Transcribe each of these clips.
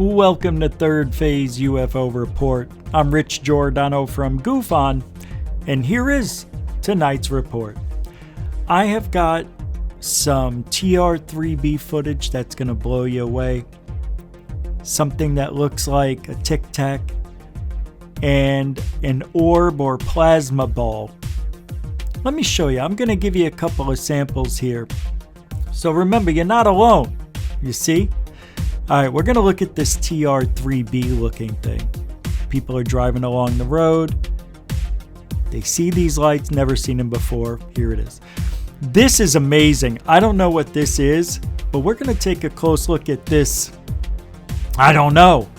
Welcome to Third Phase UFO Report. I'm Rich Giordano from Gufon, and here is tonight's report. I have got some TR-3B footage that's going to blow you away. Something that looks like a Tic Tac and an orb or plasma ball. Let me show you. I'm going to give you a couple of samples here. So remember, you're not alone. You see? Alright, we're going to look at this TR-3B looking thing. People are driving along the road. They see these lights, never seen them before. Here it is. This is amazing. I don't know what this is, but we're going to take a close look at this. I don't know.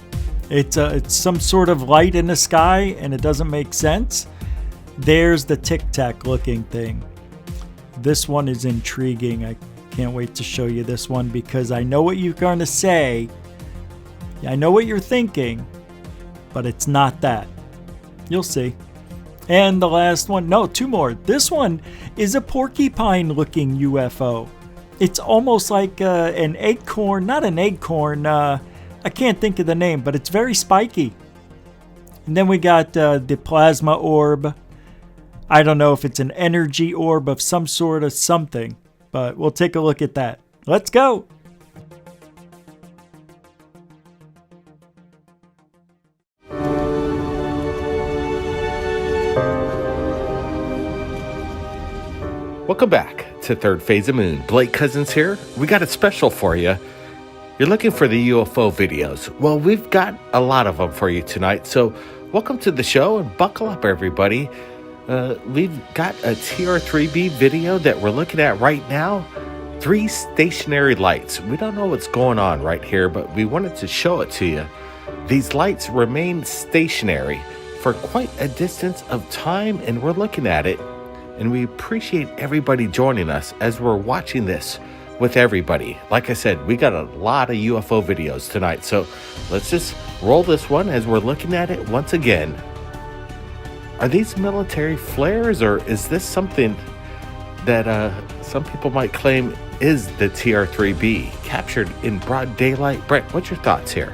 It's some sort of light in the sky, and it doesn't make sense. There's the Tic Tac looking thing. This one is intriguing. I can't wait to show you this one because I know what you're going to say. I know what you're thinking, but it's not that. You'll see. And the last one, no, two more. This one is a porcupine looking UFO. It's almost like an acorn, not an acorn, I can't think of the name, but it's very spiky. And then we got the plasma orb. I don't know if it's an energy orb of some sort of something, but we'll take a look at that. Let's go. Welcome back to Third Phase of Moon. Blake Cousins here. We got a special for you. You're looking for the UFO videos. Well, we've got a lot of them for you tonight. So welcome to the show and buckle up, everybody. We've got a TR-3B video that we're looking at right now. 3 stationary lights. We don't know what's going on right here, but we wanted to show it to you. These lights remain stationary for quite a distance of time, and we're looking at it. And we appreciate everybody joining us as we're watching this with everybody. Like I said, we got a lot of UFO videos tonight, so let's just roll this one as we're looking at it once again. Are these military flares, or is this something that some people might claim is the TR-3B captured in broad daylight? Brett, what's your thoughts here?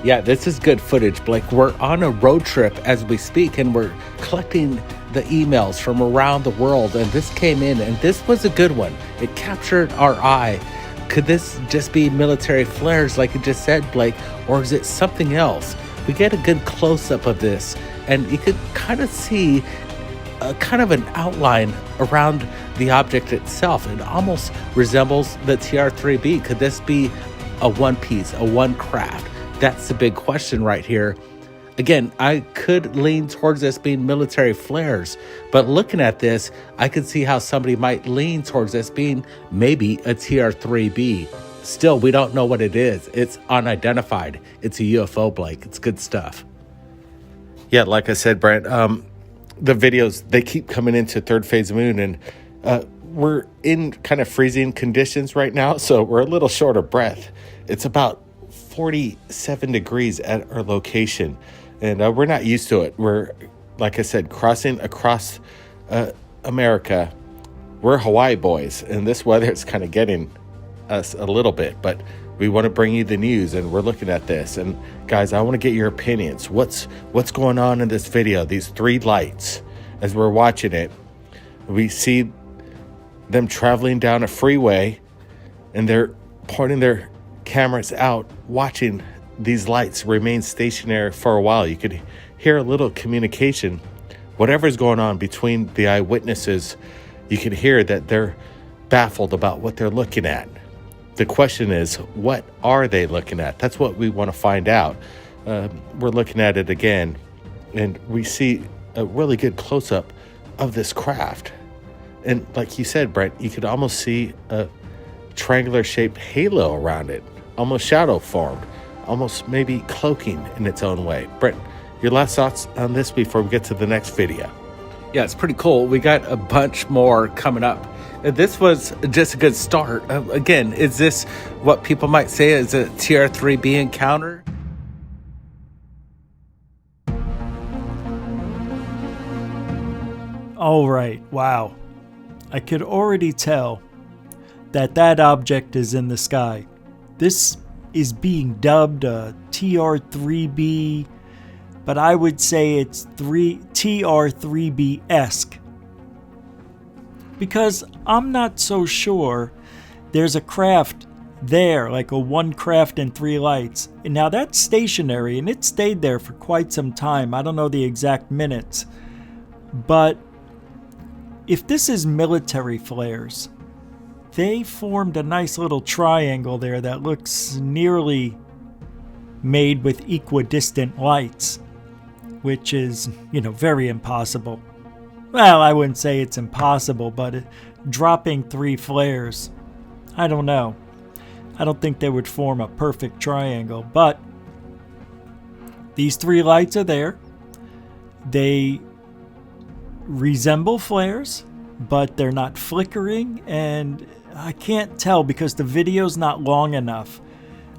Yeah, this is good footage, Blake. We're on a road trip as we speak, and we're collecting the emails from around the world, and this came in, and this was a good one. It captured our eye. Could this just be military flares like you just said, Blake, or is it something else? We get a good close-up of this, and you could kind of see kind of an outline around the object itself. It almost resembles the TR-3B. Could this be a one piece, a one craft? That's the big question right here. Again, I could lean towards this being military flares, but looking at this, I could see how somebody might lean towards this being maybe a TR-3B. Still, we don't know what it is. It's unidentified. It's a UFO, Blake. It's good stuff. Yeah, like I said, Brent, the videos, they keep coming into Third Phase of Moon, and we're in kind of freezing conditions right now, so we're a little short of breath. It's about 47 degrees at our location, and we're not used to it. We're, like I said, crossing across America. We're Hawaii boys, and this weather is kind of getting us a little bit, but we want to bring you the news, and we're looking at this. And guys, I want to get your opinions. What's going on in this video? These 3 lights, as we're watching it, we see them traveling down a freeway, and they're pointing their cameras out, watching these lights remain stationary for a while. You could hear a little communication, whatever's going on between the eyewitnesses. You can hear that they're baffled about what they're looking at. The question is, what are they looking at? That's what we want to find out. We're looking at it again, and we see a really good close-up of this craft. And like you said, Brent, you could almost see a triangular-shaped halo around it, almost shadow formed, almost maybe cloaking in its own way. Brent, your last thoughts on this before we get to the next video? Yeah, it's pretty cool. We got a bunch more coming up. This was just a good start. Again, is this what people might say is a TR-3B encounter? All right, wow. I could already tell that object is in the sky. This is being dubbed a TR3B, but I would say it's TR3B-esque. Because I'm not so sure there's a craft there, like a one craft and three lights. And now that's stationary, and it stayed there for quite some time. I don't know the exact minutes. But if this is military flares, they formed a nice little triangle there that looks nearly made with equidistant lights, which is, very impossible. Well, I wouldn't say it's impossible, but dropping 3 flares, I don't know. I don't think they would form a perfect triangle, but these 3 lights are there. They resemble flares, but they're not flickering, and I can't tell because the video's not long enough.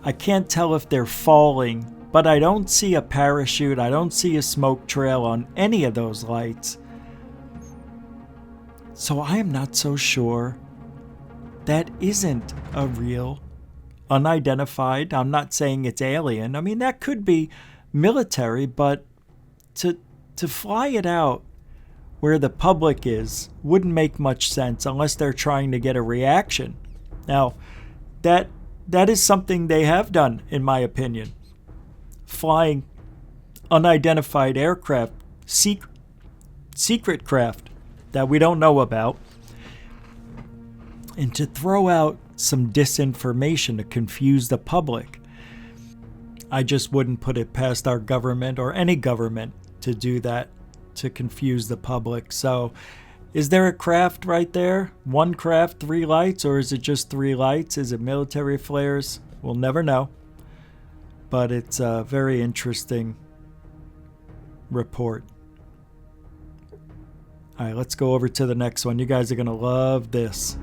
I can't tell if they're falling, but I don't see a parachute. I don't see a smoke trail on any of those lights. So I am not so sure that isn't a real unidentified. I'm not saying it's alien. I mean, that could be military, but to fly it out where the public is wouldn't make much sense unless they're trying to get a reaction. Now, that is something they have done, in my opinion. Flying unidentified aircraft, secret craft that we don't know about, and to throw out some disinformation to confuse the public. I just wouldn't put it past our government or any government to do that, to confuse the public. So, is there a craft right there? 1 craft, 3 lights, or is it just 3 lights? Is it military flares? We'll never know. But it's a very interesting report. All right, let's go over to the next one. You guys are going to love this.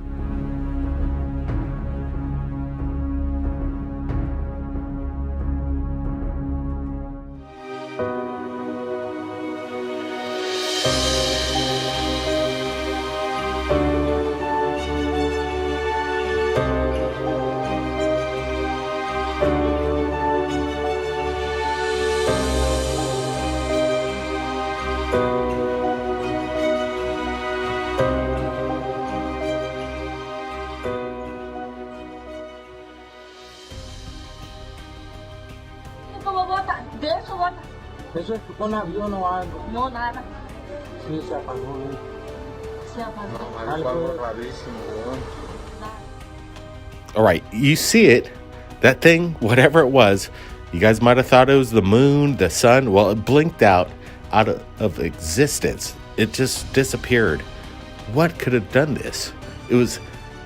All right, you see it. That thing, whatever it was, you guys might have thought it was the moon, the sun. Well, it blinked out of existence. It just disappeared. What could have done this? It was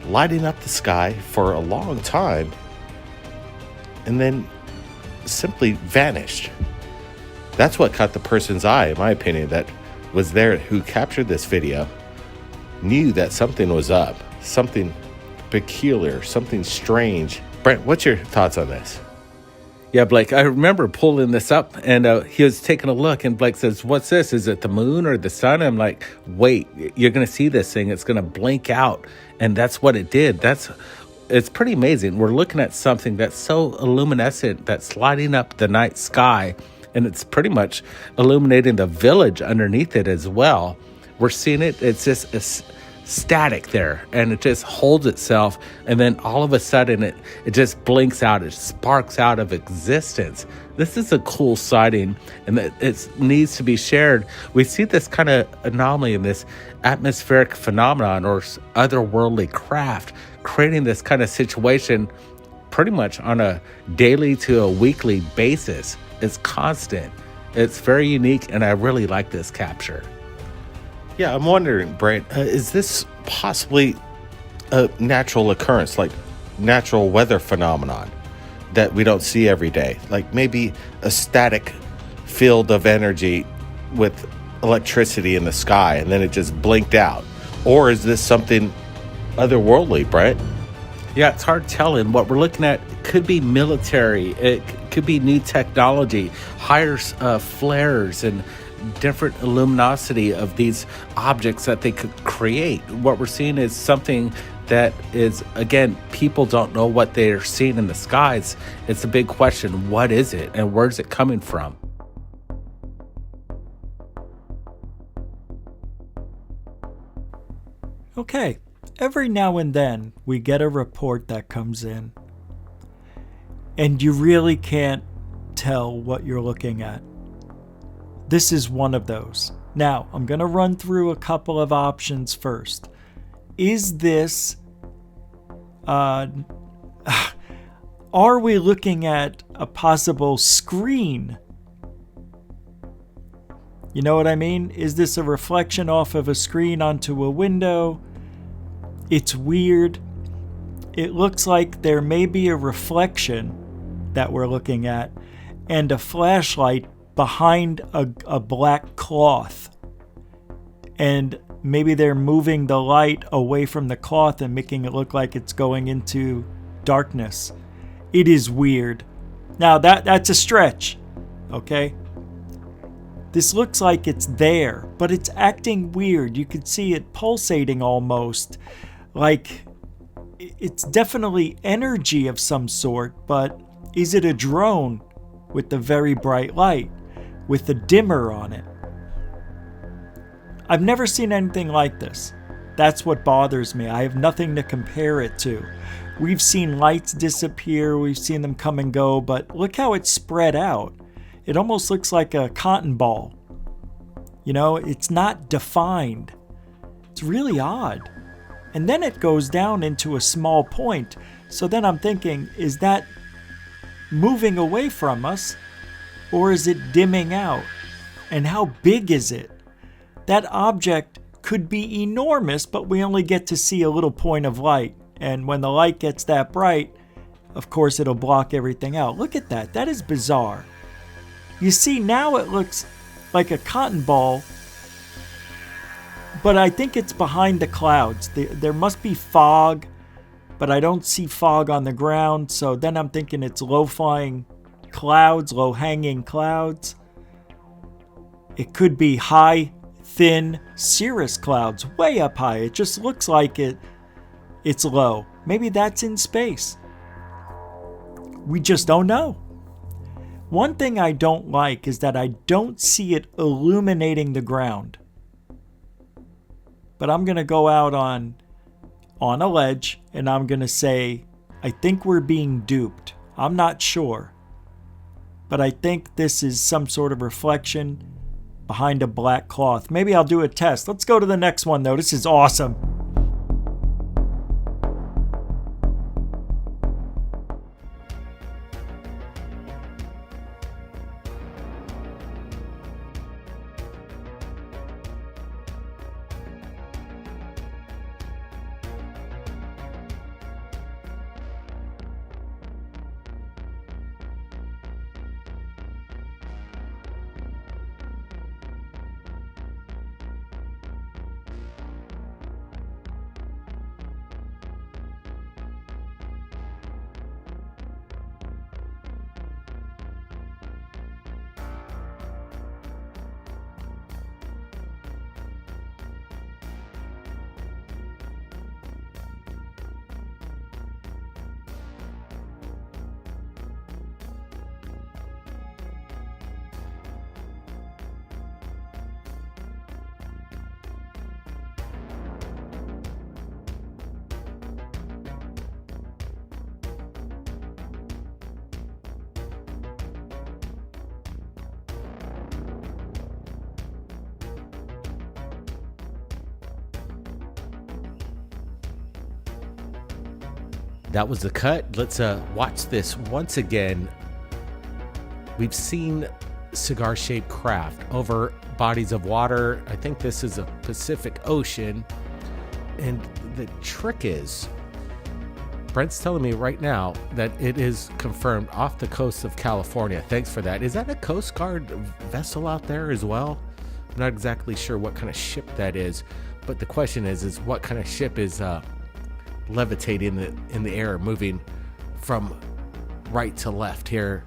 lighting up the sky for a long time and then simply vanished. That's what caught the person's eye, in my opinion, that was there, who captured this video, knew that something was up, something peculiar, something strange. Brent, what's your thoughts on this? Yeah, Blake, I remember pulling this up, and he was taking a look, and Blake says, "What's this? Is it the moon or the sun?" I'm like, wait, you're going to see this thing. It's going to blink out, and that's what it did. It's pretty amazing. We're looking at something that's so luminescent, that's lighting up the night sky, and it's pretty much illuminating the village underneath it as well. We're seeing it. It's just static there, and it just holds itself, and then all of a sudden it just blinks out. It sparks out of existence. This is a cool sighting, and it needs to be shared. We see this kind of anomaly in this atmospheric phenomenon or otherworldly craft creating this kind of situation pretty much on a daily to a weekly basis. It's constant. It's very unique, and I really like this capture. Yeah, I'm wondering, Brent, is this possibly a natural occurrence, like natural weather phenomenon that we don't see every day? Like maybe a static field of energy with electricity in the sky, and then it just blinked out? Or is this something otherworldly, Brent? Yeah, it's hard telling. What we're looking at could be military. It could be new technology, higher flares, and different luminosity of these objects that they could create. What we're seeing is something that is, again, people don't know what they're seeing in the skies. It's a big question. What is it, and where's it coming from? Okay, every now and then we get a report that comes in, and you really can't tell what you're looking at. This is one of those. Now, I'm going to run through a couple of options first. Is this, are we looking at a possible screen? You know what I mean? Is this a reflection off of a screen onto a window? It's weird. It looks like there may be a reflection that we're looking at and a flashlight behind a black cloth. And maybe they're moving the light away from the cloth and making it look like it's going into darkness. It is weird. Now that's a stretch, okay? This looks like it's there, but it's acting weird. You could see it pulsating almost. Like, it's definitely energy of some sort, but is it a drone with the very bright light, with a dimmer on it? I've never seen anything like this. That's what bothers me. I have nothing to compare it to. We've seen lights disappear, we've seen them come and go, but look how it's spread out. It almost looks like a cotton ball. You know, it's not defined. It's really odd. And then it goes down into a small point. So then I'm thinking, is that moving away from us, or is it dimming out? And how big is it? That object could be enormous, but we only get to see a little point of light. And when the light gets that bright, of course it'll block everything out. Look at that. That is bizarre. You see, now it looks like a cotton ball, but I think it's behind the clouds. There must be fog, but I don't see fog on the ground. So then I'm thinking it's low-flying clouds, low-hanging clouds. It could be high, thin cirrus clouds way up high. It just looks like it's low. Maybe that's in space. We just don't know. One thing I don't like is that I don't see it illuminating the ground. But I'm going to go out on a ledge and I'm going to say, I think we're being duped. I'm not sure. But I think this is some sort of reflection behind a black cloth. Maybe I'll do a test. Let's go to the next one though. This is awesome. That was the cut. Let's watch this once again. We've seen cigar-shaped craft over bodies of water. I think this is a Pacific Ocean. And the trick is, Brent's telling me right now that it is confirmed off the coast of California. Thanks for that. Is that a Coast Guard vessel out there as well? I'm not exactly sure what kind of ship that is. But the question is what kind of ship is levitating in the air, moving from right to left here?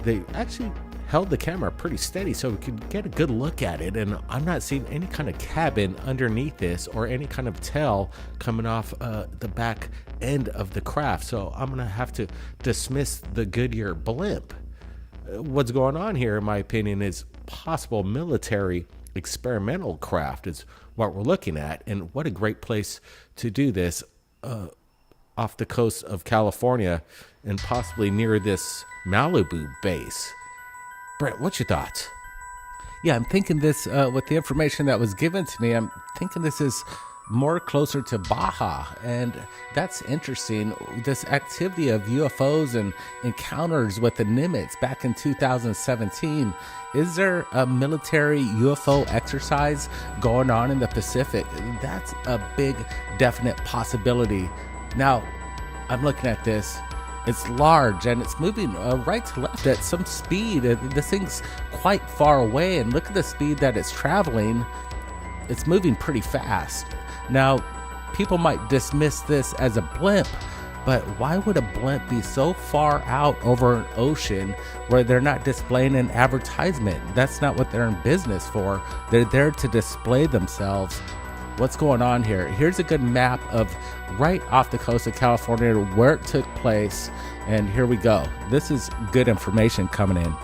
They actually held the camera pretty steady so we could get a good look at it, and I'm not seeing any kind of cabin underneath this or any kind of tail coming off the back end of the craft, so I'm gonna have to dismiss the Goodyear blimp. What's going on here, in my opinion, is possible military experimental craft is what we're looking at, and what a great place to do this off the coast of California and possibly near this Malibu base. Brent, what's your thoughts? Yeah, I'm thinking this, with the information that was given to me, I'm thinking this is more closer to Baja, and that's interesting. This activity of UFOs and encounters with the Nimitz back in 2017. Is there a military UFO exercise going on in the Pacific? That's a big, definite possibility. Now, I'm looking at this. It's large and it's moving right to left at some speed. This thing's quite far away, and look at the speed that it's traveling. It's moving pretty fast. Now, people might dismiss this as a blimp, but why would a blimp be so far out over an ocean where they're not displaying an advertisement? That's not what they're in business for. They're there to display themselves. What's going on here? Here's a good map of right off the coast of California where it took place, and here we go. This is good information coming in.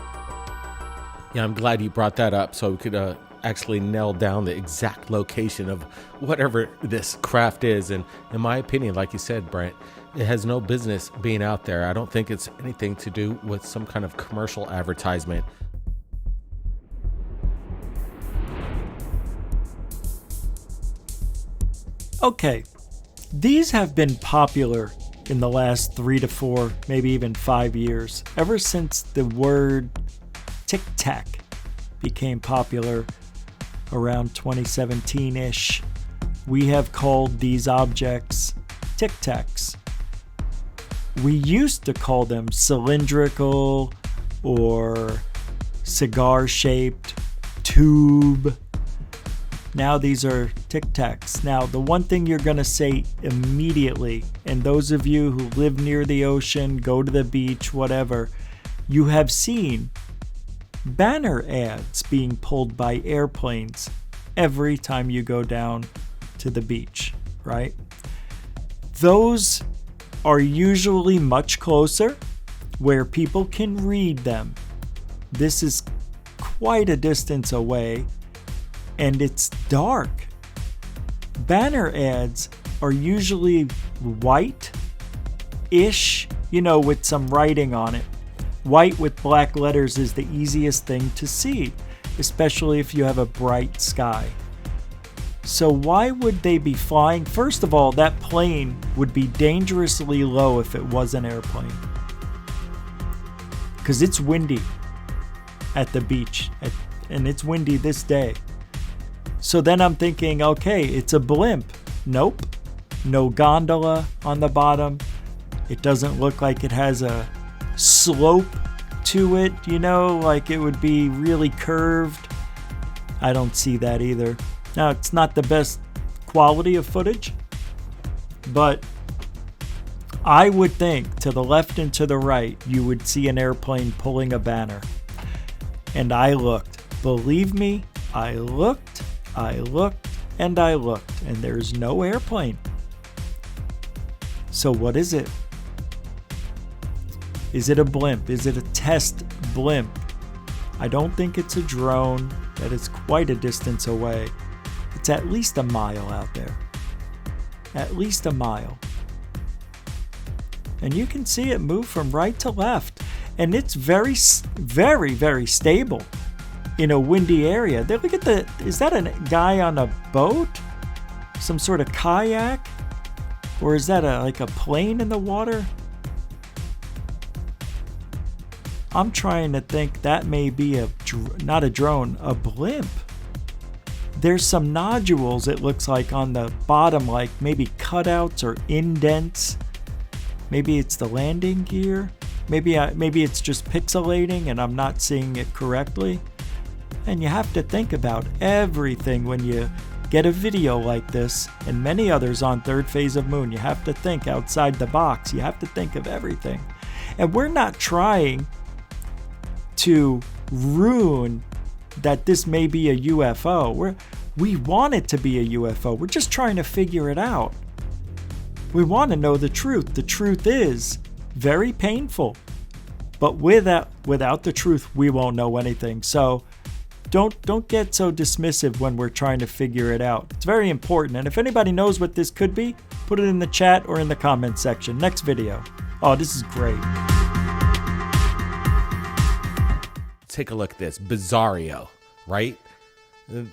Yeah, I'm glad you brought that up so we could actually nail down the exact location of whatever this craft is. And in my opinion, like you said, Brent, it has no business being out there. I don't think it's anything to do with some kind of commercial advertisement. Okay, these have been popular in the last 3 to 4, maybe even 5 years, ever since the word Tic Tac became popular around 2017-ish. We have called these objects Tic Tacs. We used to call them cylindrical or cigar-shaped, tube. Now these are Tic Tacs. Now, the one thing you're going to say immediately, and those of you who live near the ocean, go to the beach, whatever, you have seen banner ads being pulled by airplanes every time you go down to the beach, right? Those are usually much closer where people can read them. This is quite a distance away, and it's dark. Banner ads are usually white-ish, with some writing on it. White with black letters is the easiest thing to see, especially if you have a bright sky. So why would they be flying? First of all, that plane would be dangerously low if it was an airplane, because it's windy at the beach, and it's windy this day. So then I'm thinking, okay, it's a blimp. Nope. No gondola on the bottom. It doesn't look like it has a slope to it, like it would be really curved. I don't see that either. Now, it's not the best quality of footage, but I would think to the left and to the right, you would see an airplane pulling a banner. And I looked. Believe me, I looked, and there's no airplane. So what is it? Is it a blimp? Is it a test blimp? I don't think it's a drone. That is quite a distance away. It's at least a mile out there. At least a mile. And you can see it move from right to left. And it's very, very, very stable in a windy area. Look at is that a guy on a boat? Some sort of kayak? Or is that like a plane in the water? I'm trying to think that may be not a drone, a blimp. There's some nodules, it looks like, on the bottom, like maybe cutouts or indents. Maybe it's the landing gear. Maybe it's just pixelating and I'm not seeing it correctly. And you have to think about everything when you get a video like this, and many others on Third Phase of Moon. You have to think outside the box. You have to think of everything. And we're not trying to ruin that this may be a UFO. We want it to be a UFO. We're just trying to figure it out. We want to know the truth. The truth is very painful. But without the truth, we won't know anything. So don't get so dismissive when we're trying to figure it out. It's very important. And if anybody knows what this could be, put it in the chat or in the comment section. Next video. Oh, this is great. Take a look at this. Bizarro, right?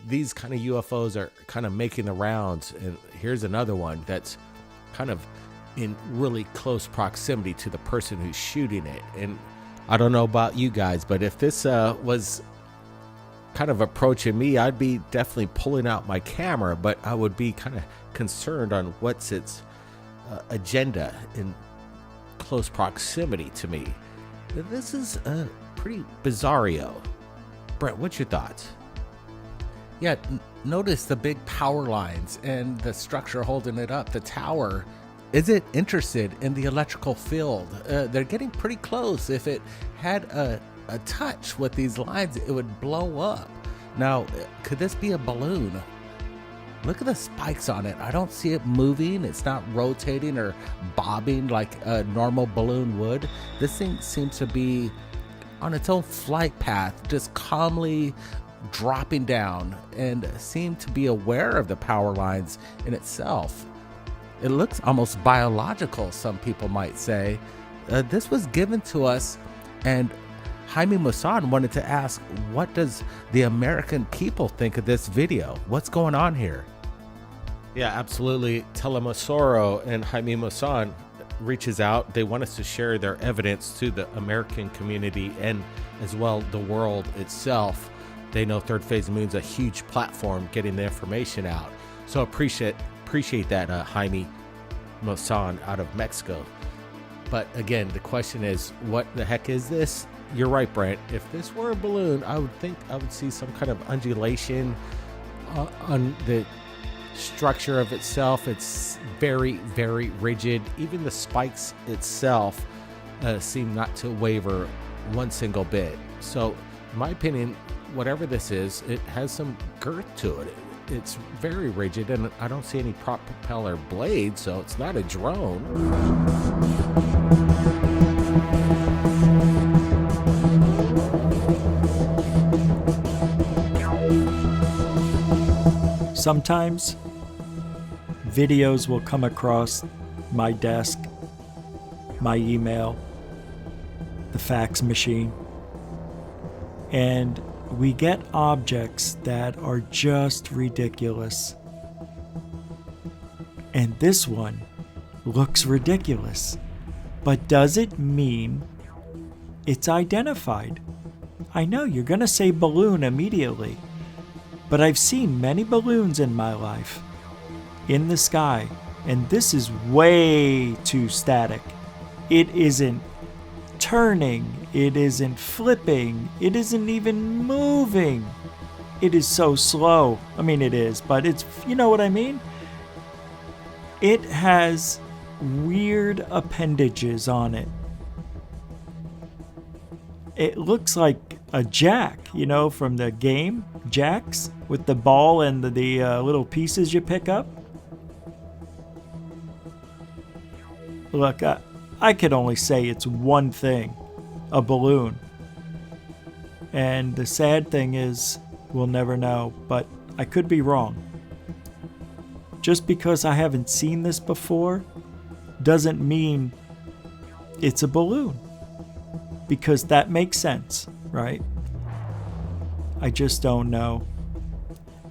These kind of UFOs are kind of making the rounds. And here's another one that's kind of in really close proximity to the person who's shooting it. And I don't know about you guys, but if this was kind of approaching me, I'd be definitely pulling out my camera, but I would be kind of concerned on what's its agenda in close proximity to me. This is pretty bizarro. Brent, what's your thoughts? Yeah, notice the big power lines and the structure holding it up. The tower isn't interested in the electrical field. They're getting pretty close. If it had a touch with these lines, it would blow up. Now, could this be a balloon? Look at the spikes on it. I don't see it moving. It's not rotating or bobbing like a normal balloon would. This thing seems to be on its own flight path, just calmly dropping down, and seem to be aware of the power lines in itself. It looks almost biological, some people might say. This was given to us, and Jaime Maussan wanted to ask, what does the American people think of this video? What's going on here? Yeah, absolutely. Telemusoro and Jaime Maussan reaches out. They want us to share their evidence to the American community and as well the world itself. They know Third Phase of the Moon's a huge platform getting the information out. So appreciate that, Jaime Maussan out of Mexico. But again, the question is, what the heck is this? You're right, Brent. If this were a balloon, I would think I would see some kind of undulation on the structure of itself. It's very, very rigid. Even the spikes itself seem not to waver one single bit. So, in my opinion, whatever this is, it has some girth to it. It's very rigid, and I don't see any prop propeller blades, so it's not a drone. Sometimes videos will come across my desk, my email, the fax machine, and we get objects that are just ridiculous. And this one looks ridiculous. But does it mean it's identified? I know you're going to say balloon immediately, but I've seen many balloons in my life in the sky, and this is way too static. It isn't turning, it isn't flipping, it isn't even moving. It is so slow. I mean, it is, but it's, you know what I mean? It has weird appendages on it. It looks like a jack, you know, from the game, jacks, with the ball and the little pieces you pick up. Look, I could only say it's one thing, a balloon. And the sad thing is, we'll never know, but I could be wrong. Just because I haven't seen this before doesn't mean it's a balloon. Because that makes sense, right? I just don't know.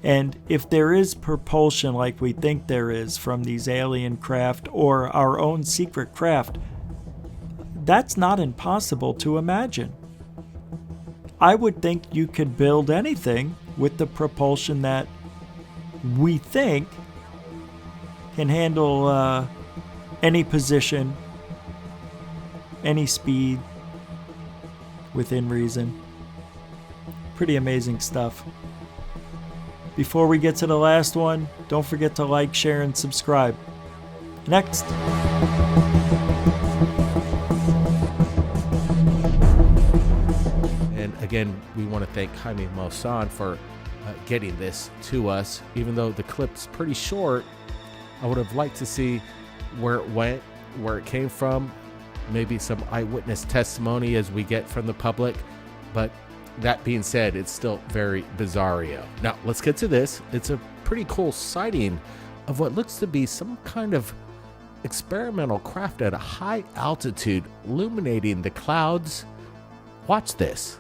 And if there is propulsion like we think there is from these alien craft or our own secret craft, that's not impossible to imagine. I would think you could build anything with the propulsion that we think can handle any position, any speed, within reason. Pretty amazing stuff. Before we get to the last one, don't forget to like, share, and subscribe. Next. And again, we want to thank Jaime Maussan for getting this to us. Even though the clip's pretty short, I would have liked to see where it went, where it came from, maybe some eyewitness testimony as we get from the public. But that being said, it's still very bizarro. Now, let's get to this. It's a pretty cool sighting of what looks to be some kind of experimental craft at a high altitude, illuminating the clouds. Watch this.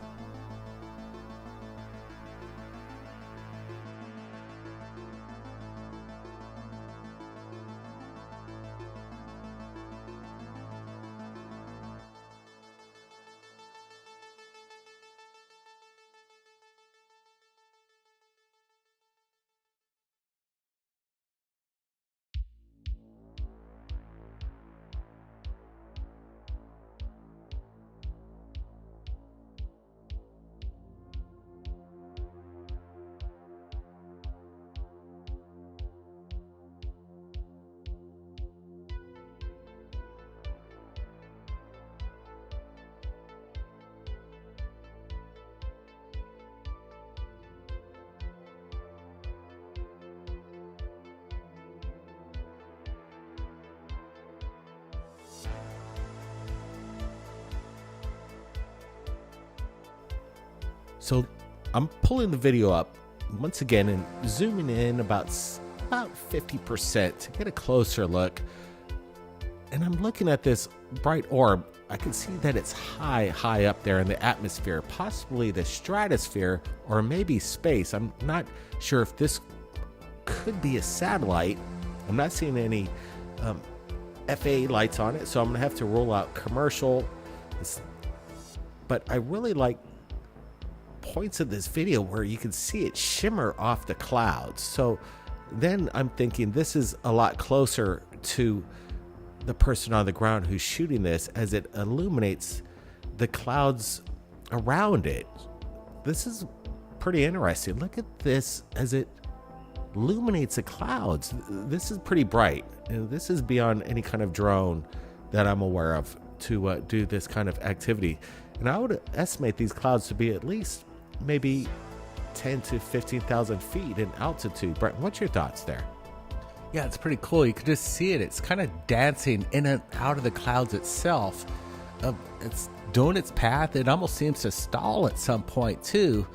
So I'm pulling the video up once again and zooming in about 50% to get a closer look. And I'm looking at this bright orb. I can see that it's high up there in the atmosphere, possibly the stratosphere or maybe space. I'm not sure if this could be a satellite. I'm not seeing any FA lights on it, so I'm gonna have to rule out commercial. But I really like points of this video where you can see it shimmer off the clouds. So then I'm thinking this is a lot closer to the person on the ground who's shooting this, as it illuminates the clouds around it. This is pretty interesting. Look at this as it illuminates the clouds. This is pretty bright, and this is beyond any kind of drone that I'm aware of to do this kind of activity. And I would estimate these clouds to be at least maybe 10 to 15,000 feet in altitude. Brent, what's your thoughts there? Yeah, it's pretty cool. You can just see it. It's kind of dancing in and out of the clouds itself. It's doing its path. It almost seems to stall at some point too.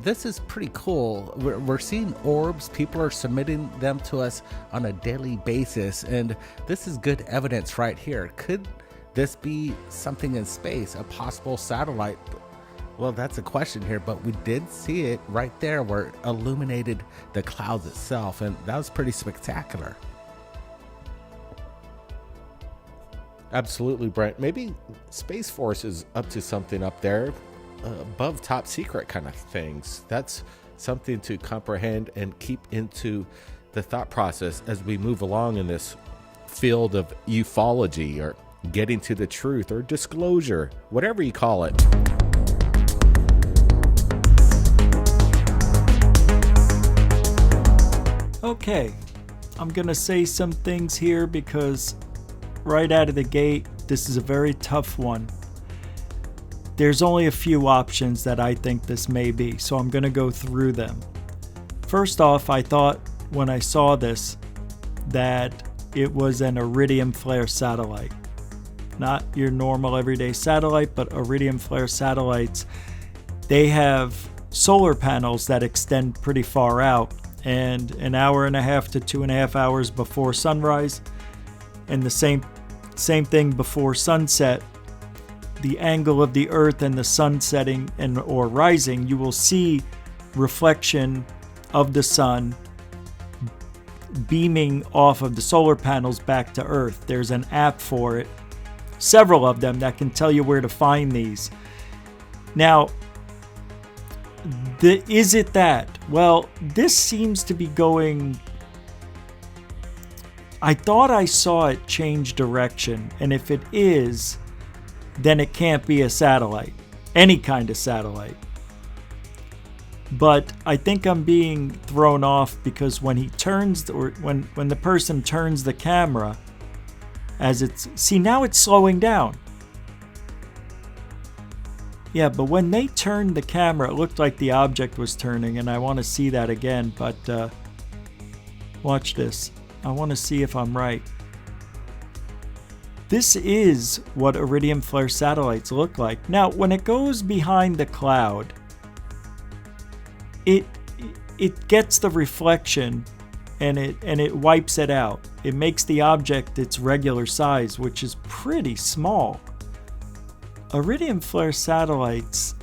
This is pretty cool. We're seeing orbs. People are submitting them to us on a daily basis, and this is good evidence right here. Could this be something in space, a possible satellite? Well, that's a question here, but we did see it right there where it illuminated the clouds itself, and that was pretty spectacular. Absolutely, Brent. Maybe Space Force is up to something up there, above top secret kind of things. That's something to comprehend and keep into the thought process as we move along in this field of ufology, or getting to the truth, or disclosure, whatever you call it. Okay, I'm gonna say some things here because right out of the gate, this is a very tough one. There's only a few options that I think this may be, so I'm gonna go through them. First off, I thought when I saw this that it was an Iridium flare satellite. Not your normal everyday satellite, but Iridium flare satellites. They have solar panels that extend pretty far out, and an hour and a half to 2.5 hours before sunrise, and the same thing before sunset, the angle of the earth and the sun setting or rising, you will see reflection of the sun beaming off of the solar panels back to earth. There's an app for it, several of them, that can tell you where to find these. Now, is it that? Well, this seems to be going... I thought I saw it change direction, and if it is, then it can't be a satellite, any kind of satellite. But I think I'm being thrown off because when he turns, or when the person turns the camera, as it's... See, now it's slowing down. Yeah, but when they turned the camera, it looked like the object was turning, and I want to see that again, but watch this. I want to see if I'm right. This is what Iridium flare satellites look like. Now, when it goes behind the cloud, it gets the reflection and it wipes it out. It makes the object its regular size, which is pretty small. Iridium flare satellites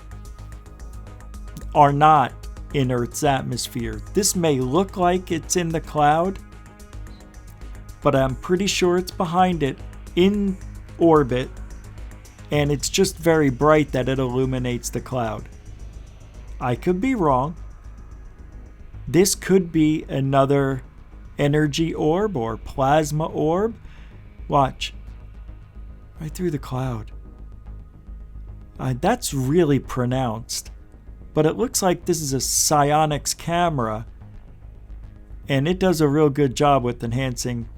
are not in Earth's atmosphere. This may look like it's in the cloud, but I'm pretty sure it's behind it in orbit, and it's just very bright that it illuminates the cloud. I could be wrong. This could be another energy orb or plasma orb. Watch. Right through the cloud. That's really pronounced. But it looks like this is a psionics camera, and it does a real good job with enhancing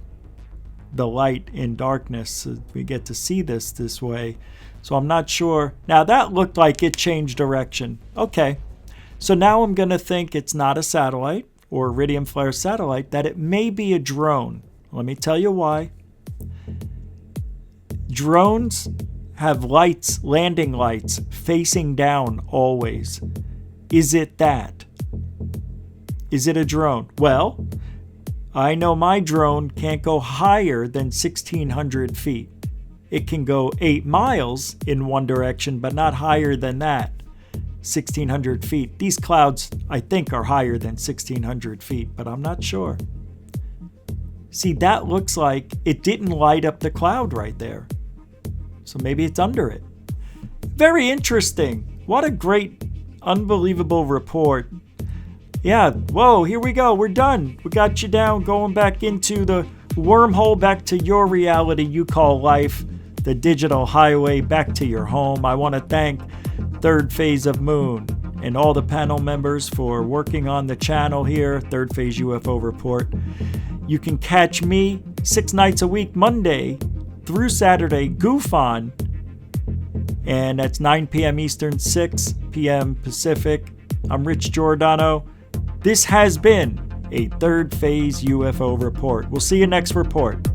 the light in darkness. So we get to see this way. So I'm not sure. Now that looked like it changed direction. Okay. So now I'm going to think it's not a satellite or Iridium flare satellite, that it may be a drone. Let me tell you why. Drones have lights, landing lights, facing down always. Is it that? Is it a drone? Well, I know my drone can't go higher than 1,600 feet. It can go 8 miles in one direction, but not higher than that. 1,600 feet. These clouds, I think, are higher than 1,600 feet, but I'm not sure. See, that looks like it didn't light up the cloud right there. So maybe it's under it. Very interesting. What a great, unbelievable report. Yeah, whoa, here we go. We're done. We got you down, going back into the wormhole, back to your reality you call life, the digital highway back to your home. I want to thank Third Phase of Moon and all the panel members for working on the channel here, Third Phase UFO Report. You can catch me 6 nights a week, Monday through Saturday, GUFON, and that's 9 p.m. Eastern, 6 p.m. Pacific. I'm Rich Giordano. This has been a Third Phase UFO Report. We'll see you next report.